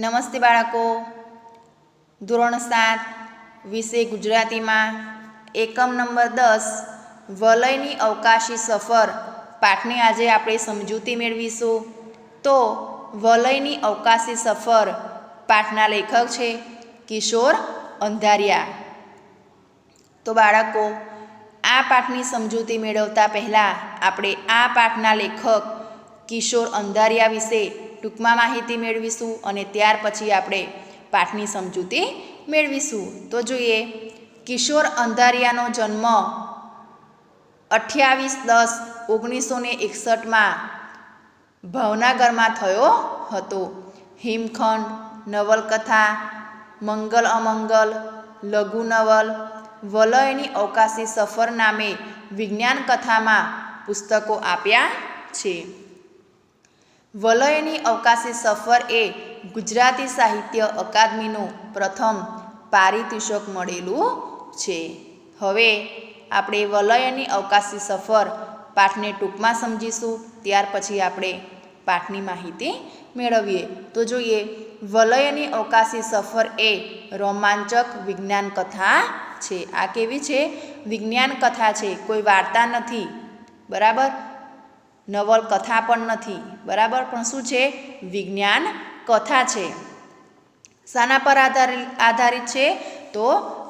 નમસ્તે બાળકો, ધોરણ 7 વિષય ગુજરાતીમાં એકમ નંબર 10 વલયની અવકાશી સફર પાઠની આજે આપણે સમજૂતી મેળવીશું. તો વલયની અવકાશી સફર પાઠના લેખક છે કિશોર અંધારિયા. તો બાળકો, આ પાઠની સમજૂતી મેળવતા પહેલાં આપણે આ પાઠના લેખક કિશોર અંધારિયા વિશે ટૂંકમાં માહિતી મેળવીશું અને ત્યાર પછી આપણે પાઠની સમજૂતી મેળવીશું. તો જોઈએ, કિશોર અંધારિયાનો જન્મ 28/10/1961 ભાવનગરમાં થયો હતો. હિમખંડ, નવલકથા, મંગલ અમંગલ, લઘુ નવલ, વલયની અવકાશી સફર નામે વિજ્ઞાન કથામાં પુસ્તકો આપ્યા છે. વલયની અવકાશી સફર એ ગુજરાતી સાહિત્ય અકાદમીનું પ્રથમ પારિતોષિક મળેલું છે. હવે આપણે વલયની અવકાશી સફર પાઠને ટૂંકમાં સમજીશું, ત્યાર પછી આપણે પાઠની માહિતી મેળવીએ. તો જોઈએ, વલયની અવકાશી સફર એ રોમાંચક વિજ્ઞાન કથા છે. આ કેવી છે? વિજ્ઞાન કથા છે, કોઈ વાર્તા નથી, બરાબર, નવલકથા પણ નથી, બરાબર, પણ શું છે? વિજ્ઞાન કથા છે. શાના પર આધારિત છે? તો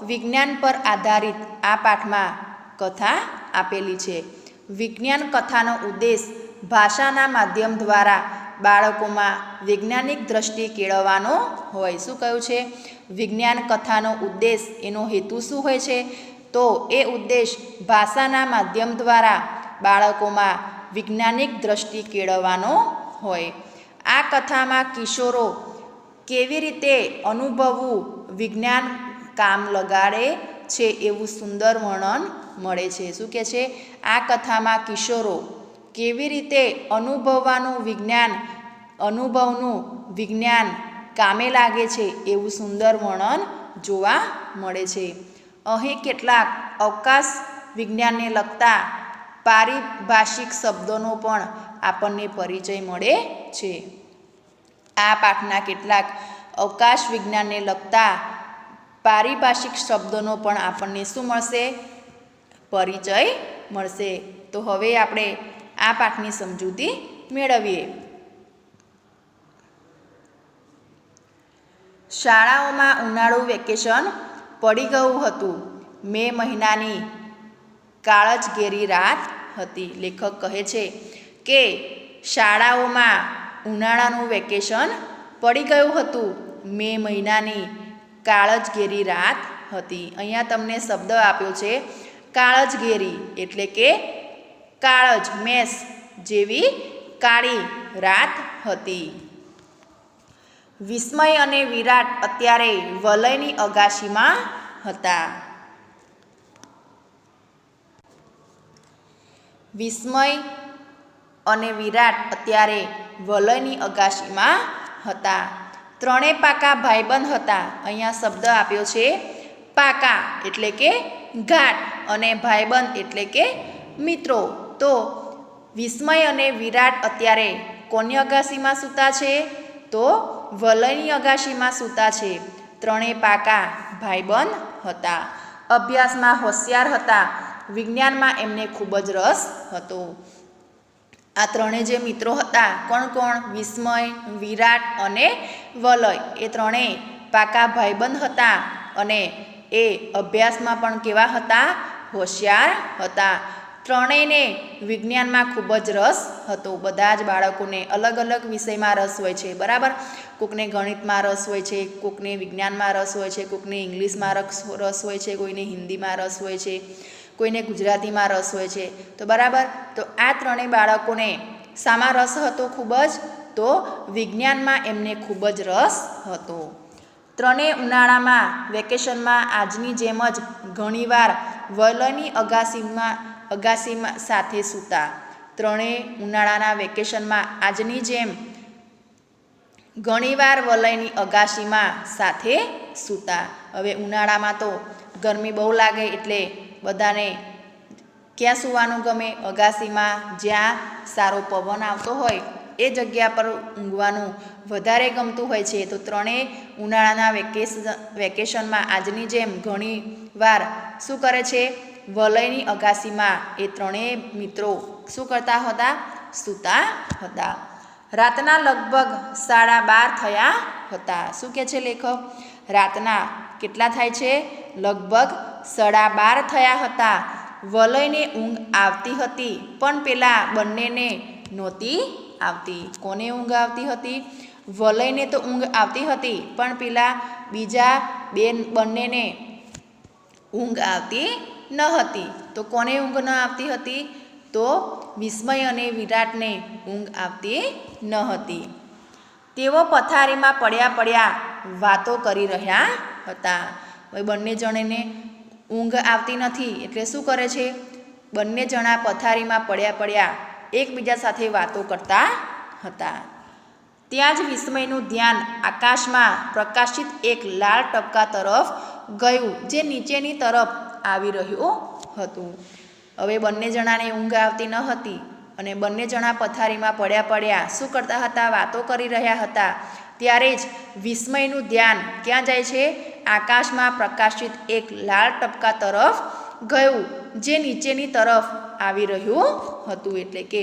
વિજ્ઞાન પર આધારિત આ પાઠમાં કથા આપેલી છે. વિજ્ઞાન કથાનો ઉદ્દેશ ભાષાના માધ્યમ દ્વારા બાળકોમાં વૈજ્ઞાનિક દ્રષ્ટિ કેળવવાનો હોય. શું કહ્યું છે? વિજ્ઞાન કથાનો ઉદ્દેશ, એનો હેતુ શું હોય છે? તો એ ઉદ્દેશ ભાષાના માધ્યમ દ્વારા બાળકોમાં વૈજ્ઞાનિક દ્રષ્ટિ કેળવવાનો હોય. આ કથામાં કિશોરો કેવી રીતે અનુભવવું વિજ્ઞાન કામ લગાડે છે એવું સુંદર વર્ણન મળે છે. શું કહે છે? આ કથામાં કિશોરો કેવી રીતે અનુભવવાનું વિજ્ઞાન કામે લાગે છે એવું સુંદર વર્ણન જોવા મળે છે. અહીં કેટલાક અવકાશ વિજ્ઞાનને લગતા પારિભાષિક શબ્દોનો પણ આપણને પરિચય મળે છે. આ પાઠના કેટલાક અવકાશ વિજ્ઞાનને લગતા પારિભાષિક શબ્દોનો પણ આપણને શું મળશે? પરિચય મળશે. તો હવે આપણે આ પાઠની સમજૂતી મેળવીએ. શાળાઓમાં ઉનાળુ વેકેશન પડી ગયું હતું. મે મહિનાની કાળઝઘેરી રાત હતી. લેખક કહે છે કે શાળાઓમાં ઉનાળાનું વેકેશન પડી ગયું હતું. મે મહિનાની કાળઝઘેરી રાત હતી. અહીંયા તમને શબ્દ આપ્યો છે કાળઝઘેરી, એટલે કે કાળજ, મેષ જેવી કાળી રાત હતી. વિસ્મય અને વિરાટ અત્યારે વલયની અગાશીમાં હતા. વિસ્મય અને વિરાટ અત્યારે વલયની અગાશીમાં હતા. ત્રણે પાકા ભાઈબંધ હતા. અહીંયા શબ્દ આપ્યો છે પાકા એટલે કે ગાઢ અને ભાઈબંધ એટલે કે મિત્રો. તો વિસ્મય અને વિરાટ અત્યારે કોની અગાશીમાં સૂતા છે? તો વલયની અગાશીમાં સૂતા છે. ત્રણે પાકા ભાઈબંધ હતા. અભ્યાસમાં હોશિયાર હતા. વિજ્ઞાનમાં એમને ખૂબ જ રસ હતો. આ ત્રણે જે મિત્રો હતા, કોણ કોણ? વિસ્મય, વિરાટ અને વલય. એ ત્રણેય પાકા ભાઈબંધ હતા અને એ અભ્યાસમાં પણ કેવા હતા? હોશિયાર હતા. ત્રણેયને વિજ્ઞાનમાં ખૂબ જ રસ હતો. બધા જ બાળકોને અલગ અલગ વિષયમાં રસ હોય છે, બરાબર. કોકને ગણિતમાં રસ હોય છે, કોકને વિજ્ઞાનમાં રસ હોય છે, કોકને ઇંગ્લિશમાં રસ હોય છે, કોઈને હિન્દીમાં રસ હોય છે, કોઈને ગુજરાતીમાં રસ હોય છે. તો બરાબર, તો આ ત્રણેય બાળકોને શામાં રસ હતો? ખૂબ જ, તો વિજ્ઞાનમાં એમને ખૂબ જ રસ હતો. ત્રણેય ઉનાળામાં વેકેશનમાં આજની જેમ જ ઘણીવાર વલયની અગાશીમાં સાથે સૂતા. ત્રણેય ઉનાળાના વેકેશનમાં આજની જેમ ઘણીવાર વલયની અગાશીમાં સાથે સૂતા. હવે ઉનાળામાં તો ગરમી બહુ લાગે એટલે બધાને ક્યાં સૂવાનું ગમે? અગાશીમાં, જ્યાં સારો પવન આવતો હોય એ જગ્યા પર ઊંઘવાનું વધારે ગમતું હોય છે. તો ત્રણેય ઉનાળાના વેકેશનમાં આજની જેમ ઘણી વાર શું કરે છે? વલયની અગાસીમાં એ ત્રણેય મિત્રો શું કરતા હતા? સૂતા હતા. રાતના લગભગ 12:30 થયા હતા. શું કહે છે લેખક? રાતના કેટલા થાય છે? લગભગ 12:30 થયા હતા. વલયને ઊંઘ આવતી હતી, પણ પેલા બંનેને નહોતી આવતી. કોને ઊંઘ આવતી હતી? વલયને તો ઊંઘ આવતી હતી, પણ પેલા બીજા બંનેને ઊંઘ આવતી ન હતી. તો કોને ઊંઘ ન આવતી હતી? તો વિસ્મય અને વિરાટને ઊંઘ આવતી ન હતી. તેઓ પથારીમાં પડ્યા વાતો કરી રહ્યા હતા. હવે બંને જણને ઊંઘ આવતી નથી એટલે શું કરે છે? બંને જણા પથારીમાં પડ્યા એકબીજા સાથે વાતો કરતા હતા. ત્યાં જ વિસ્મયનું ધ્યાન આકાશમાં પ્રકાશિત એક લાલ ટપકા તરફ ગયું, જે નીચેની તરફ આવી રહ્યું હતું. હવે બંને જણાને ઊંઘ આવતી ન હતી અને બંને જણા પથારીમાં પડ્યા શું કરતા હતા? વાતો કરી રહ્યા હતા. ત્યારે જ વિસ્મયનું ધ્યાન ક્યાં જાય છે? આકાશમાં પ્રકાશિત એક લાલ ટપકા તરફ ગયું, જે નીચેની તરફ આવી રહ્યું હતું, એટલે કે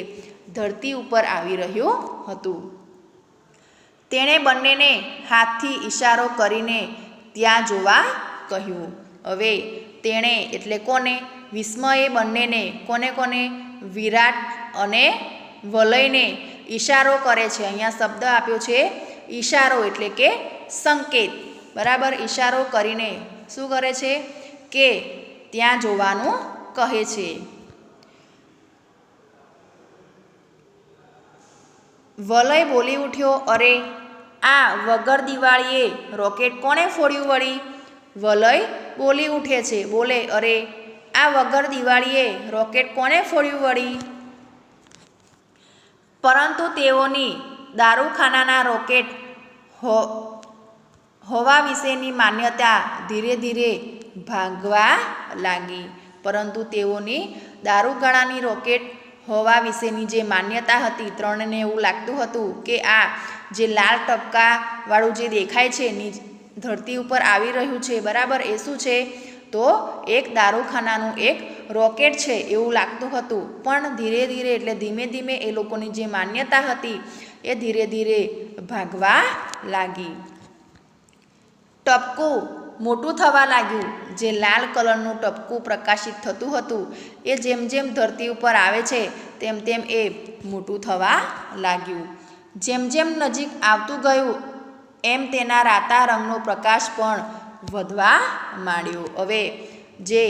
ધરતી ઉપર આવી રહ્યું હતું. તેણે બંનેને હાથથી ઈશારો કરીને ત્યાં જોવા કહ્યું. હવે તેણે એટલે કોને? વિસ્મયે બંનેને કોને? વિરાટ અને વલયને ઈશારો કરે છે. અહીંયા શબ્દ આપ્યો છે ઈશારો, એટલે કે સંકેત. બરાબર? ઈશારો કરીને શું કરે છે? કે ત્યાં જોવાનું કહે છે. વલય બોલી ઉઠ્યો, અરે આ વગર દિવાળીએ રોકેટ કોણે ફોડ્યું વળી? વલય બોલી ઉઠે છે, બોલે, અરે આ વગર દિવાળીએ રોકેટ કોણે ફોડ્યું વળી? પરંતુ તેઓની દારૂખાનાના રોકેટ હોવા વિશેની માન્યતા ધીરે ધીરે ભાગવા લાગી. પરંતુ તેઓની દારૂખાનાની રોકેટ હોવા વિશેની જે માન્યતા હતી, ત્રણને એવું લાગતું હતું કે આ જે લાલ ટપકાવાળું જે દેખાય છે ધરતી ઉપર આવી રહ્યું છે, બરાબર, એ શું છે? તો એક દારૂખાનાનું એક રોકેટ છે એવું લાગતું હતું. પણ ધીરે ધીરે એટલે ધીમે ધીમે એ લોકોની જે માન્યતા હતી એ ધીરે ધીરે ભાગવા લાગી. ટપકું મોટું થવા લાગ્યું. જે લાલ કલરનું ટપકું પ્રકાશિત થતું હતું એ જેમ જેમ ધરતી ઉપર આવે છે તેમ તેમ એ મોટું થવા લાગ્યું. જેમ જેમ નજીક આવતું ગયું એમ તેના રાતા રંગનો પ્રકાશ પણ વધવા માંડ્યો. હવે જે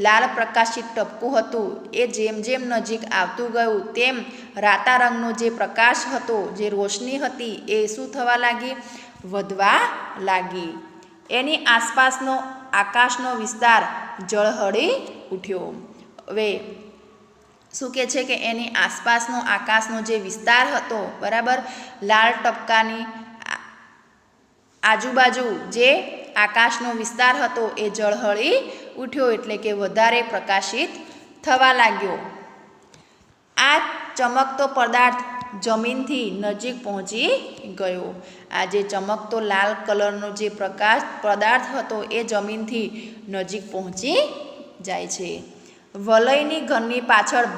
લાલ પ્રકાશિત ટપકું હતું એ જેમ જેમ નજીક આવતું ગયું તેમ રાતા રંગનો જે પ્રકાશ હતો, જે રોશની હતી, એ શું થવા લાગી? વધવા લાગી. એની આસપાસનો આકાશનો વિસ્તાર ઝળહળી ઉઠ્યો. હવે શું કહે છે કે એની આસપાસનો આકાશનો જે વિસ્તાર હતો, બરાબર, લાલ ટપકાની આજુબાજુ જે આકાશનો વિસ્તાર હતો એ ઝળહળી ઉઠ્યો, એટલે કે વધારે પ્રકાશિત થવા લાગ્યો. આ ચમકતો પદાર્થ જમીનથી નજીક પહોંચી ગયો. આ જે ચમકતો લાલ કલરનો જે પ્રકાશ પદાર્થ હતો એ જમીનથી નજીક પહોંચી જાય છે. વલયની ઘરની પાછળ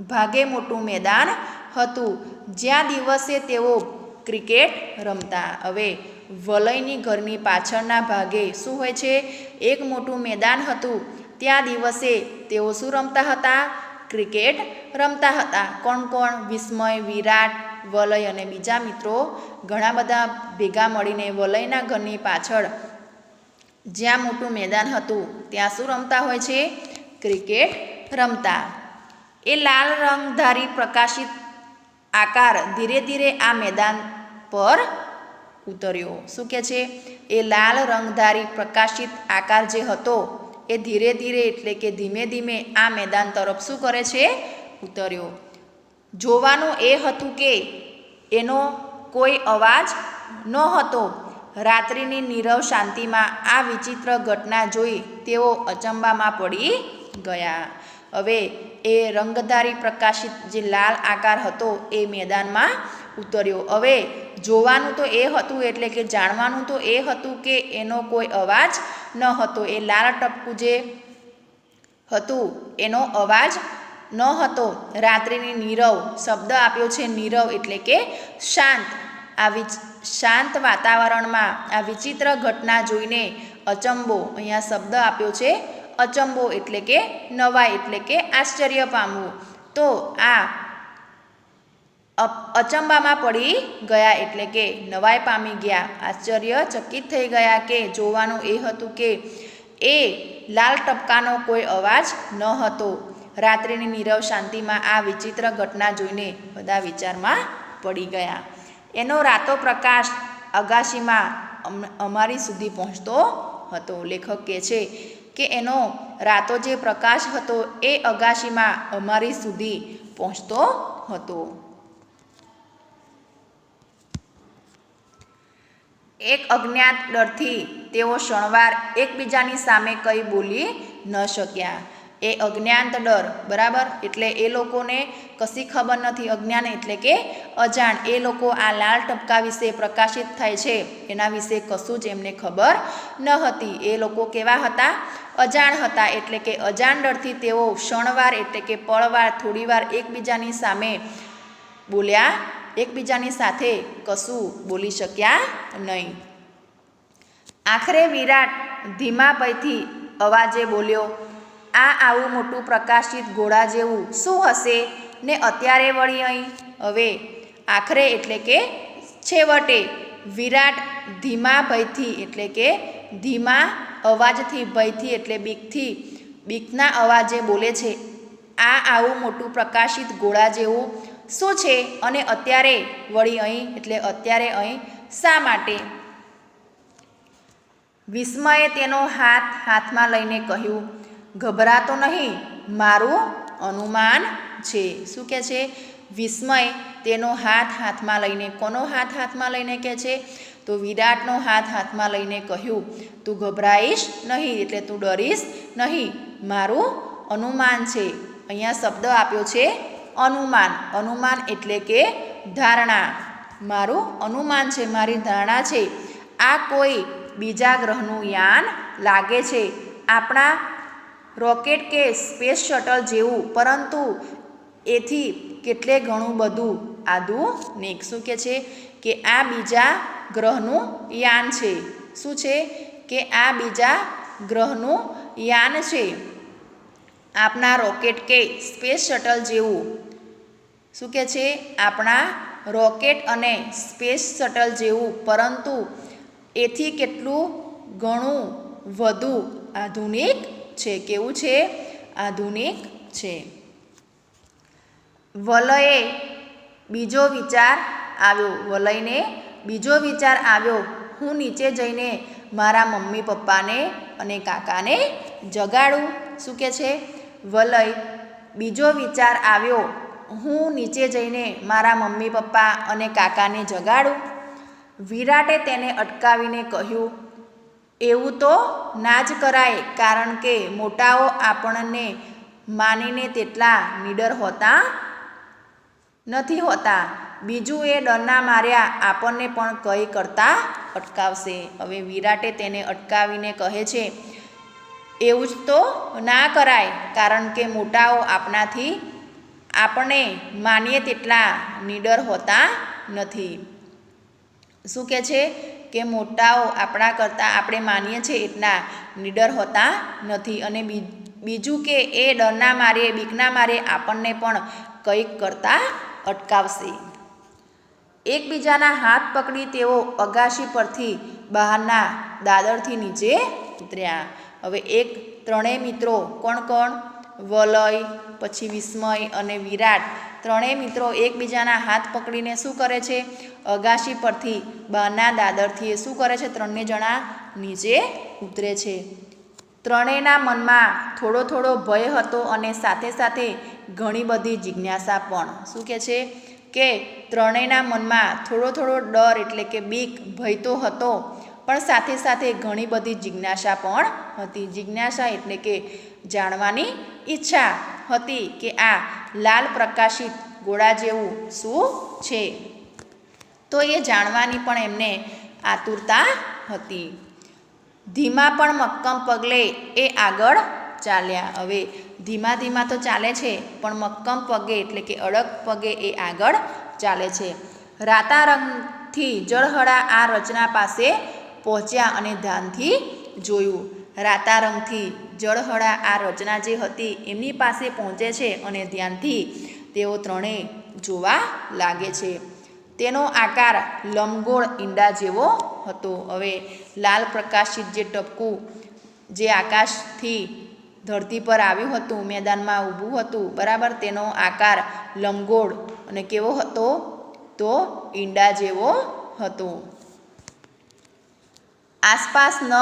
ભાગે મોટું મેદાન હતું, જ્યાં દિવસે તેઓ ક્રિકેટ રમતા. હવે વલયની ઘરની પાછળના ભાગે શું હોય છે? એક મોટું મેદાન હતું. ત્યાં દિવસે તેઓ શું રમતા હતા? ક્રિકેટ રમતા હતા. કોણ કોણ? વિસ્મય, વિરાટ, વલય અને બીજા મિત્રો ઘણા બધા ભેગા મળીને વલયના ઘરની પાછળ જ્યાં મોટું મેદાન હતું ત્યાં શું રમતા હોય છે? ક્રિકેટ રમતા. એ લાલ રંગધારી પ્રકાશિત આકાર ધીરે ધીરે આ મેદાન પર ઉતર્યો. શું કહે છે? એ લાલ રંગધારી પ્રકાશિત આકાર જે હતો એ ધીરે ધીરે એટલે કે ધીમે ધીમે આ મેદાન તરફ શું કરે છે? ઉતર્યો. જોવાનું એ હતું કે એનો કોઈ અવાજ ન હતો. રાત્રિની નીરવ શાંતિમાં આ વિચિત્ર ઘટના જોઈ તેઓ અચંબામાં પડી ગયા. હવે એ રંગધારી પ્રકાશિત જે લાલ આકાર હતો એ મેદાનમાં ઉતર્યો. હવે જોવાનું તો એ હતું એટલે કે જાણવાનું તો એ હતું કે એનો કોઈ અવાજ ન હતો. એ લાલ ટપકું જે હતું એનો અવાજ ન હતો. રાત્રિની નીરવ શબ્દ આપ્યો છે નીરવ એટલે કે શાંત. શાંત વાતાવરણમાં આ વિચિત્ર ઘટના જોઈને અચંબો, અહીંયા શબ્દ આપ્યો છે અચંબો એટલે કે નવાઈ એટલે કે આશ્ચર્ય પામવું. તો આ અચંબામાં પડી ગયા એટલે કે નવાઈ પામી ગયા, આશ્ચર્યચકિત થઈ ગયા કે જોવાનું એ હતું કે એ લાલ ટપકાનો કોઈ અવાજ ન હતો. રાત્રિની નીરવ શાંતિમાં આ વિચિત્ર ઘટના જોઈને બધા વિચારમાં પડી ગયા. એનો રાતો પ્રકાશ અગાશીમાં અમારી સુધી પહોંચતો હતો. લેખક કહે છે કે એનો રાતો જે પ્રકાશ હતો એ અગાશીમાં અમારી સુધી પહોંચતો હતો. એક અજ્ઞાત ડરથી તેઓ ક્ષણવાર એકબીજાની સામે કંઈ બોલી ન શક્યા. એ અજ્ઞાત ડર, બરાબર, એટલે એ લોકોને કશી ખબર નથી. અજ્ઞાન એટલે કે અજાણ. એ લોકો આ લાલ ટપકા વિશે પ્રકાશિત થાય છે એના વિશે કશું જ એમને ખબર ન હતી. એ લોકો કેવા હતા? અજાણ હતા. એટલે કે અજાણ ડરથી તેઓ ક્ષણવાર એટલે કે પળવાર થોડીવાર એકબીજાની સામે બોલ્યા, એકબીજાની સાથે કશું બોલી શક્યા નહીં. આખરે વિરાટ ધીમા પૈથી અવાજે બોલ્યો, આ આવું મોટું પ્રકાશિત ગોળા જેવું શું હશે ને અત્યારે વળી અહીં? હવે આખરે એટલે કે છેવટે, વિરાટ ધીમા ભયથી એટલે કે ધીમા અવાજથી, ભયથી એટલે બીકથી, બીકના અવાજે બોલે છે, આ આવું મોટું પ્રકાશિત ગોળા જેવું શું છે અને અત્યારે વળી અહીં એટલે અત્યારે અહીં શા માટે? વિસ્મયે તેનો હાથ હાથમાં લઈને કહ્યું, ગભરાતો નહીં, મારું અનુમાન છે. શું કહે છે? વિસ્મય તેનો હાથ હાથમાં લઈને, કોનો હાથ હાથમાં લઈને કહે છે? તો વિરાટનો હાથ હાથમાં લઈને કહ્યું, તું ગભરાઈશ નહીં એટલે તું ડરીશ નહીં, મારું અનુમાન છે. અહીંયા શબ્દ આપ્યો છે અનુમાન. અનુમાન એટલે કે ધારણા. મારું અનુમાન છે, મારી ધારણા છે, આ કોઈ બીજા ગ્રહનું યાન લાગે છે, આપણા રોકેટ કે સ્પેસ શટલ જેવું, પરંતુ એથી કેટલે ઘણું બધું આધુનિક. શું કહે છે? કે આ બીજા ગ્રહનું યાન છે. શું છે? કે આ બીજા ગ્રહનું યાન છે, આપણા રોકેટ કે સ્પેસ શટલ જેવું. શું કહે છે? આપણા રોકેટ અને સ્પેસ શટલ જેવું, પરંતુ એથી કેટલું ઘણું વધુ આધુનિક છે. કેવું છે? આધુનિક છે. વલયે બીજો વિચાર આવ્યો. વલયને બીજો વિચાર આવ્યો, હું નીચે જઈને મારા મમ્મી પપ્પાને અને કાકાને જગાડું. શું કહે છે? વલય બીજો વિચાર આવ્યો, હું નીચે જઈને મારા મમ્મી પપ્પા અને કાકાને જગાડું. વિરાટે તેને અટકાવીને કહ્યું, એવું તો ના જ કરાય, કારણ કે મોટાઓ આપણને માનીને તેટલા નીડર હોતા નથી હોતા. બીજું એ ડરના માર્યા આપણને પણ કંઈ કરતા અટકાવશે. હવે વિરાટે તેને અટકાવીને કહે છે, એવું જ તો ના કરાય, કારણ કે મોટાઓ આપણાથી આપણે માનીએ તેટલા નીડર હોતા નથી. શું કહે છે? કે મોટાઓ આપણા કરતાં આપણે માનીએ છીએ એટલા નીડર હોતા નથી. અને બીજું કે એ ડરના મારે, બીકના મારે આપણને પણ કંઈક કરતાં અટકાવશે. એકબીજાના હાથ પકડી તેઓ અગાશી પરથી બહારના દાદરથી નીચે ઉતર્યા. હવે ત્રણેય મિત્રો, કોણ કોણ? વલય, પછી વિસ્મય અને વિરાટ, ત્રણેય મિત્રો એકબીજાના હાથ પકડીને શું કરે છે? અગાશી પરથી બહારના દાદરથી એ શું કરે છે? ત્રણેય જણા નીચે ઉતરે છે. ત્રણેયના મનમાં થોડો થોડો ભય હતો અને સાથે સાથે ઘણી બધી જિજ્ઞાસા પણ. શું કહે છે? કે ત્રણેયના મનમાં થોડો થોડો ડર એટલે કે બીક, ભય તો હતો, પણ સાથે સાથે ઘણી બધી જિજ્ઞાસા પણ હતી. જિજ્ઞાસા એટલે કે જાણવાની ઈચ્છા હતી કે આ લાલ પ્રકાશિત ગોળા જેવું શું છે. તો એ જાણવાની પણ એમને આતુરતા હતી. ધીમા પણ મક્કમ પગલે એ આગળ ચાલ્યા. હવે ધીમા ધીમા તો ચાલે છે પણ મક્કમ પગે એટલે કે અડગ પગે એ આગળ ચાલે છે. રાતા રંગથી ઝળહળા આ રચના પાસે પહોંચ્યા અને ધ્યાનથી જોયું. રાતા રંગથી ઝળહળા આ રચના જે હતી એમની પાસે પહોંચે છે અને ધ્યાનથી તેઓ ત્રણેય જોવા લાગે છે. તેનો આકાર લંબગોળ ઈંડા જેવો હતો. હવે લાલ પ્રકાશિત જે ટપકું જે આકાશથી ધરતી પર આવ્યું હતું, મેદાનમાં ઊભું હતું, બરાબર, તેનો આકાર લંબગોળ અને કેવો હતો? તો ઈંડા જેવો હતો. આસપાસ ન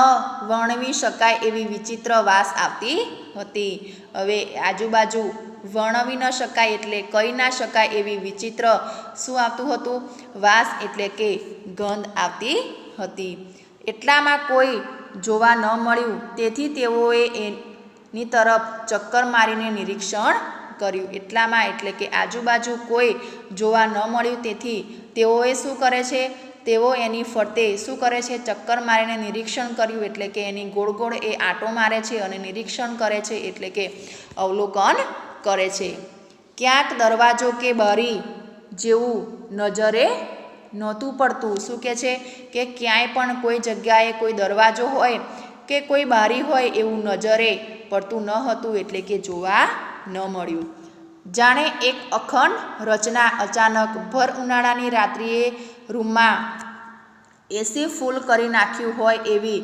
વર્ણવી શકાય એવી વિચિત્ર વાસ આવતી હતી. હવે આજુબાજુ વર્ણવી ન શકાય એટલે કહી ના શકાય એવી વિચિત્ર શું આવતું હતું? વાસ એટલે કે ગંધ આવતી હતી. એટલામાં કોઈ જોવા ન મળ્યું તેથી તેઓએ એની તરફ ચક્કર મારીને નિરીક્ષણ કર્યું. એટલામાં એટલે કે આજુબાજુ કોઈ જોવા ન મળ્યું તેથી તેઓએ શું કરે છે? તેઓ એની ફરતે શું કરે છે? ચક્કર મારીને નિરીક્ષણ કર્યું એટલે કે એની ગોળ ગોળ એ આંટો મારે છે અને નિરીક્ષણ કરે છે એટલે કે અવલોકન કરે છે. ક્યાંક દરવાજો કે બારી જેવું નજરે નહોતું પડતું. શું કહે છે? કે ક્યાંય પણ કોઈ જગ્યાએ કોઈ દરવાજો હોય કે કોઈ બારી હોય એવું નજરે પડતું ન હતું એટલે કે જોવા ન મળ્યું. જાણે એક અખંડ રચના અચાનક ભર ઉનાળાની રાત્રિએ રૂમમાં એસી ફૂલ કરી નાખ્યું હોય એવી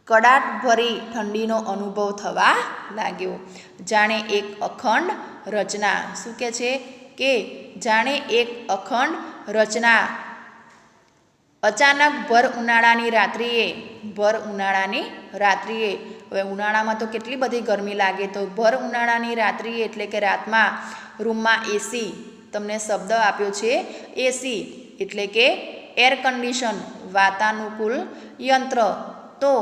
કડાટભરી ઠંડીનો અનુભવ થવા લાગ્યો. જાણે એક અખંડ રચના. શું કહે છે? કે જાણે એક અખંડ રચના અચાનક ભર ઉનાળાની રાત્રિએ હવે ઉનાળામાં તો કેટલી બધી ગરમી લાગે, તો ભર ઉનાળાની રાત્રિએ એટલે કે રાતમાં રૂમમાં એસી, તમને શબ્દ આપ્યો છે એસી એટલે કે એર કન્ડિશન, વાતાનુકૂળ યંત્ર, તો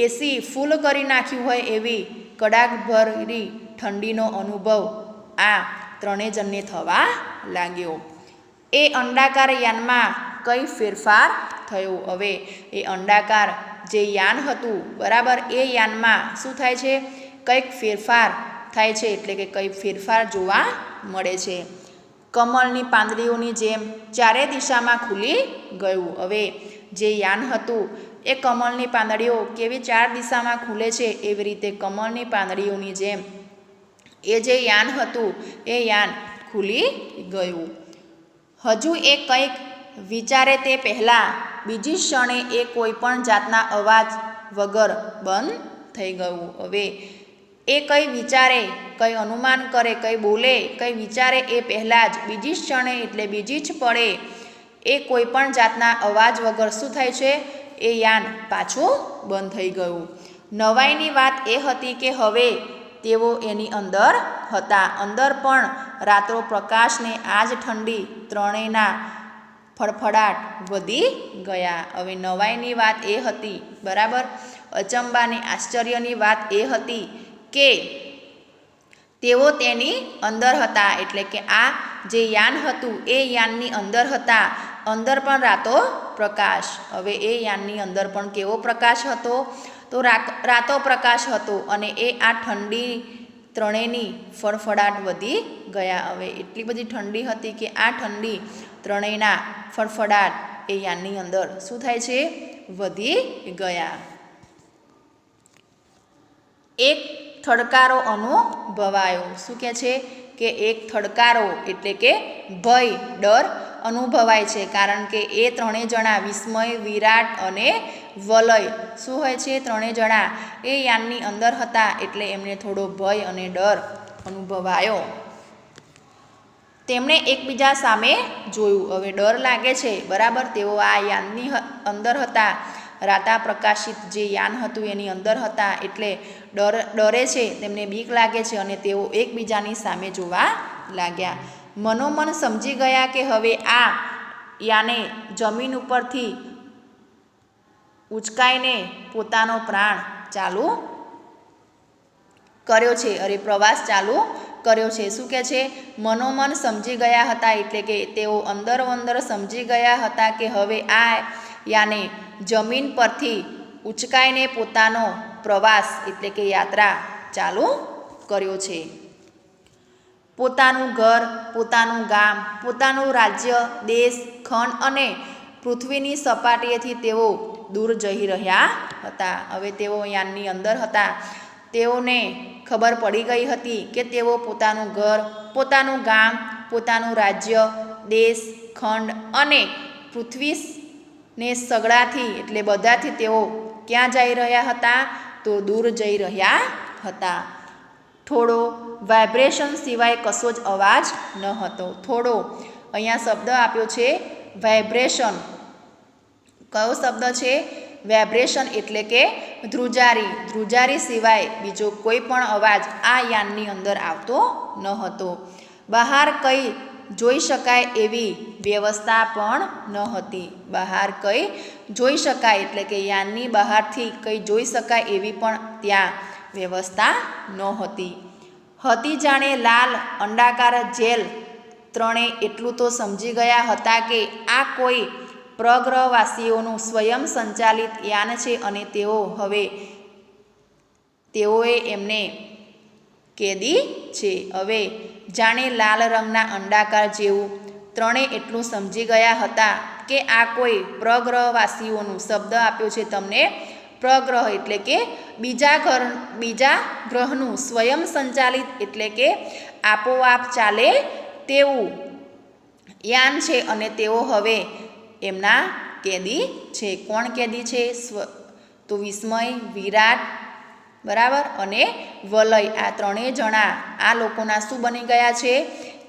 એસી ફૂલ કરી નાખ્યું હોય એવી કડાકભરી ઠંડીનો અનુભવ આ ત્રણેય જણને થવા લાગ્યો. એ અંડાકાર યાનમાં કઈ ફેરફાર થયો. હવે એ અંડાકાર જે યાન હતું, બરાબર, એ યાનમાં શું થાય છે? કંઈક ફેરફાર થાય છે એટલે કે કંઈ ફેરફાર જોવા મળે છે. કમળની પાંદડીઓની જેમ ચારે દિશામાં ખુલી ગયું. હવે જે યાન હતું એ કમળની પાંદડીઓ કેવી ચાર દિશામાં ખુલે છે એવી રીતે કમળની પાંદડીઓની જેમ એ જે યાન હતું એ યાન ખુલી ગયું. હજુ એ કંઈક વિચારે તે પહેલાં બીજી ક્ષણે એ કોઈ પણ જાતના અવાજ વગર બંધ થઈ ગયું. હવે એ કંઈ વિચારે, કંઈ અનુમાન કરે, કંઈ બોલે, કંઈ વિચારે એ પહેલાં જ બીજી ક્ષણે એટલે બીજી જ પળે એ કોઈ પણ જાતના અવાજ વગર શું થાય છે? એ યાન પાછું બંધ થઈ ગયું. નવાઈની વાત એ હતી કે હવે તેઓ એની અંદર હતા. અંદર પણ રાત્રો પ્રકાશને આજ ઠંડી ત્રણેયના ફડફડાટ વધી ગયા. હવે નવાઈની વાત એ હતી, બરાબર, અચંબાની આશ્ચર્યની વાત એ હતી કે તેઓ તેની અંદર હતા એટલે કે આ જે યાન હતું એ યાનની અંદર હતા. અંદર પણ રાતો પ્રકાશ. હવે એ યાનની અંદર પણ કેવો પ્રકાશ હતો? તો રાતો પ્રકાશ હતો અને એ આ ઠંડી ત્રણેયની ફડફડાટ વધી ગયા. હવે એટલી બધી ઠંડી હતી કે આ ઠંડી ત્રણેયના ફડફડાટ એ યાનની અંદર શું થાય છે? વધી ગયા. એક થડકારો અનુભવાયો. શું કહે છે? કે એક થડકારો એટલે કે ભય, ડર અનુભવાય છે કારણ કે એ ત્રણેય જણા વિસ્મય, વિરાટ અને વલય શું હોય છે? ત્રણેય જણા એ યાનની અંદર હતા એટલે એમને થોડો ભય અને ડર અનુભવાયો. તેમણે એકબીજા સામે જોયું. હવે ડર લાગે છે, બરાબર, તેઓ આ યાનની અંદર હતા, રાતા પ્રકાશિત જે યાન હતું એની અંદર હતા એટલે ડરે છે, તેમને બીક લાગે છે અને તેઓ એકબીજાની સામે જોવા લાગ્યા. મનોમન સમજી ગયા કે હવે આ યાને જમીન ઉપરથી ઉંચકાઈને પોતાનો પ્રાણ ચાલુ કર્યો છે, અરે પ્રવાસ ચાલુ કર્યો છે. શું કહે છે? મનોમન સમજી ગયા હતા, એટલે કે તેઓ અંદર સમજી ગયા હતા કે હવે આ યાને જમીન પરથી ઉંચકાઈને પોતાનો પ્રવાસ એટલે કે યાત્રા ચાલુ કર્યો છે. પોતાનું ઘર, પોતાનું ગામ, પોતાનું રાજ્ય, દેશ, ખંડ અને પૃથ્વીની સપાટીએથી તેઓ દૂર જઈ રહ્યા હતા. હવે તેઓ યાનની અંદર હતા. તેઓને ખબર પડી ગઈ હતી કે તેઓ પોતાનું ઘર, પોતાનું ગામ, પોતાનું રાજ્ય, દેશ, ખંડ અને પૃથ્વીને સગડાથી એટલે બધાથી તેઓ ક્યાં જઈ રહ્યા હતા? તો દૂર જઈ રહ્યા હતા. થોડો વાઇબ્રેશન સિવાય કશો જ અવાજ ન હતો. થોડો અહીંયા શબ્દ આપ્યો છે વાઇબ્રેશન. કયો શબ્દ છે? વાઇબ્રેશન એટલે કે ધ્રુજારી. ધ્રુજારી સિવાય બીજો કોઈ પણ અવાજ આ યાનની અંદર આવતો ન હતો. બહાર કંઈ જોઈ શકાય એવી વ્યવસ્થા પણ ન હતી. બહાર કંઈ જોઈ શકાય એટલે કે યાનની બહારથી કંઈ જોઈ શકાય એવી પણ ત્યાં વ્યવસ્થા નહોતી. હતી જાણે લાલ અંડાકાર જેલ. ત્રણેય એટલું તો સમજી ગયા હતા કે આ કોઈ પ્રગ્રહવાસીઓનું સ્વયં સંચાલિત યાન છે અને તેઓએ એમને કેદી છે. હવે જાણે લાલ રંગના અંડાકાર જેવું. ત્રણેય એટલું સમજી ગયા હતા કે આ કોઈ પ્રગ્રહવાસીઓનું શબ્દ આપ્યો છે તમને પ્રગ્રહ એટલે કે બીજા ગ્રહનું સ્વયં સંચાલિત એટલે કે આપોઆપ ચાલે તેવું યાન છે અને તેઓ હવે એમના કેદી છે. કોણ કેદી છે? તો વિસ્મય, વિરાટ, બરાબર, અને વલય. આ ત્રણેય જણા આ લોકોના શું બની ગયા છે?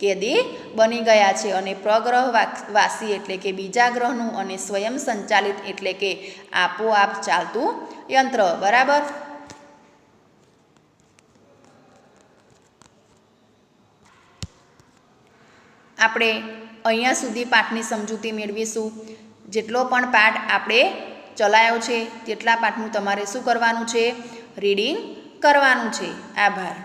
કેદી બની ગયા છે. અને પ્રગ્રહવાસી એટલે કે બીજા ગ્રહનું અને સ્વયં સંચાલિત એટલે કે આપોઆપ ચાલતું યંત્ર. બરાબર. આપણે અહીંયા સુધી પાઠની સમજૂતી મેળવીશું. જેટલો પણ પાઠ આપણે ચલાવ્યો છે તેટલા પાઠનું તમારે શું કરવાનું છે? રીડિંગ કરવાનું છે. આભાર.